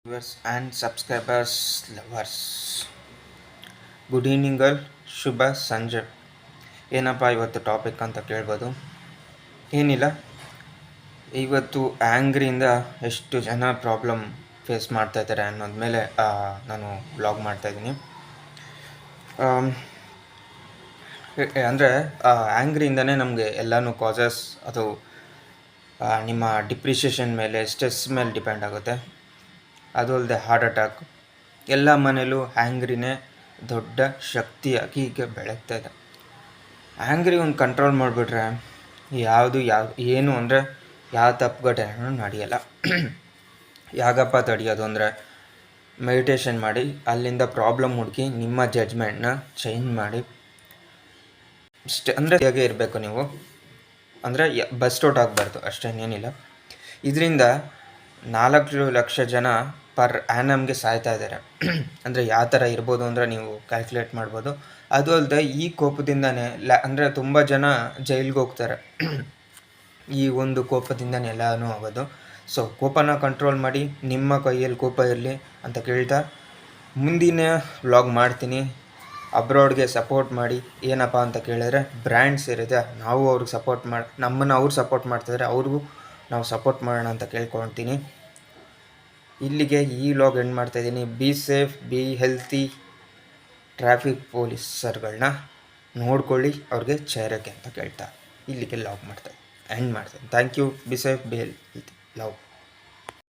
viewers and subscribers lovers, good evening girl, ಶುಭ ಸಂಜೆ. ಏನಪ್ಪ ಇವತ್ತು ಟಾಪಿಕ್ ಅಂತ ಕೇಳ್ಬೋದು. ಏನಿಲ್ಲ, ಇವತ್ತು ಆ್ಯಂಗ್ರಿಯಿಂದ ಎಷ್ಟು ಜನ ಪ್ರಾಬ್ಲಮ್ ಫೇಸ್ ಮಾಡ್ತಾಯಿದ್ದಾರೆ ಅನ್ನೋದ ಮೇಲೆ ನಾನು ವ್ಲಾಗ್ ಮಾಡ್ತಾಯಿದ್ದೀನಿ. ಅಂದರೆ ಆ್ಯಂಗ್ರಿಯಿಂದನೇ ನಮಗೆ ಎಲ್ಲನೂ ಕಾಸಸ್, ಅದು ನಿಮ್ಮ ಡಿಪ್ರಿಷಿಯೇಷನ್ ಮೇಲೆ, ಸ್ಟ್ರೆಸ್ ಮೇಲೆ ಡಿಪೆಂಡ್ ಆಗುತ್ತೆ. ಅದು ಅಲ್ಲದೆ ಹಾರ್ಟ್ ಅಟ್ಯಾಕ್, ಎಲ್ಲ ಮನೇಲೂ ಆ್ಯಂಗ್ರಿನೇ ದೊಡ್ಡ ಶಕ್ತಿಯಾಗಿ ಈಗ ಬೆಳಗ್ತಾ ಇದೆ. ಆ್ಯಂಗ್ರಿ ಒಂದು ಕಂಟ್ರೋಲ್ ಮಾಡಿಬಿಟ್ರೆ ಏನು ಅಂದರೆ ಯಾವ ತಪ್ಪುಗಟ್ಟೆನೂ ನಡೆಯಲ್ಲ. ಯಾಗಪ್ಪ ತಡೆಯೋದು ಅಂದರೆ ಮೆಡಿಟೇಷನ್ ಮಾಡಿ, ಅಲ್ಲಿಂದ ಪ್ರಾಬ್ಲಮ್ ಹುಡುಕಿ ನಿಮ್ಮ ಜಡ್ಜ್ಮೆಂಟ್ನ ಚೇಂಜ್ ಮಾಡಿ ಅಂದರೆ ಹೇಗೆ ಇರಬೇಕು ನೀವು, ಅಂದರೆ ಬಸ್ಟ್ ಔಟ್ ಆಗಬಾರ್ದು, ಅಷ್ಟೇನೇನಿಲ್ಲ. ಇದರಿಂದ 4 ಲಕ್ಷ ಜನ ಪರ್ ಆ್ಯನಮ್ಗೆ ಸಾಯ್ತಾ ಇದ್ದಾರೆ. ಅಂದರೆ ಯಾವ ಥರ ಇರ್ಬೋದು ಅಂದರೆ ನೀವು ಕ್ಯಾಲ್ಕುಲೇಟ್ ಮಾಡ್ಬೋದು. ಅದು ಅಲ್ಲದೆ ಈ ಕೋಪದಿಂದನೇ ಅಂದರೆ ತುಂಬ ಜನ ಜೈಲಿಗೆ ಹೋಗ್ತಾರೆ. ಈ ಒಂದು ಕೋಪದಿಂದನೇ ಎಲ್ಲನೂ ಆಗೋದು. ಸೊ ಕೋಪನ ಕಂಟ್ರೋಲ್ ಮಾಡಿ, ನಿಮ್ಮ ಕೈಯಲ್ಲಿ ಕೋಪ ಇರಲಿ ಅಂತ ಕೇಳ್ತಾ ಮುಂದಿನ ವ್ಲಾಗ್ ಮಾಡ್ತೀನಿ. ಅಬ್ರಾಡ್ಗೆ ಸಪೋರ್ಟ್ ಮಾಡಿ. ಏನಪ್ಪ ಅಂತ ಕೇಳಿದ್ರೆ, ಬ್ರ್ಯಾಂಡ್ಸ್ ಇರುತ್ತೆ, ನಾವು ಅವ್ರಿಗೆ ಸಪೋರ್ಟ್ ನಮ್ಮನ್ನು ಅವ್ರು ಸಪೋರ್ಟ್ ಮಾಡ್ತಿದ್ರೆ ಅವ್ರಿಗೂ ನಾವು ಸಪೋರ್ಟ್ ಮಾಡೋಣ ಅಂತ ಕೇಳ್ಕೊಳ್ತೀನಿ. ಇಲ್ಲಿಗೆ ಈ ವ್ಲಾಗ್ ಎಂಡ್ ಮಾಡ್ತಾಯಿದ್ದೀನಿ. Be safe, be healthy. Traffic ಪೊಲೀಸರ್ಗಳನ್ನ ನೋಡ್ಕೊಳ್ಳಿ, ಅವ್ರಿಗೆ ಚೇರಕ್ಕೆ ಅಂತ ಕೇಳ್ತಾ ಇಲ್ಲಿಗೆ ವ್ಲಾಗ್ ಎಂಡ್ ಮಾಡ್ತಾಯಿದ್ದೀನಿ. Thank you. Be safe, be healthy. Love.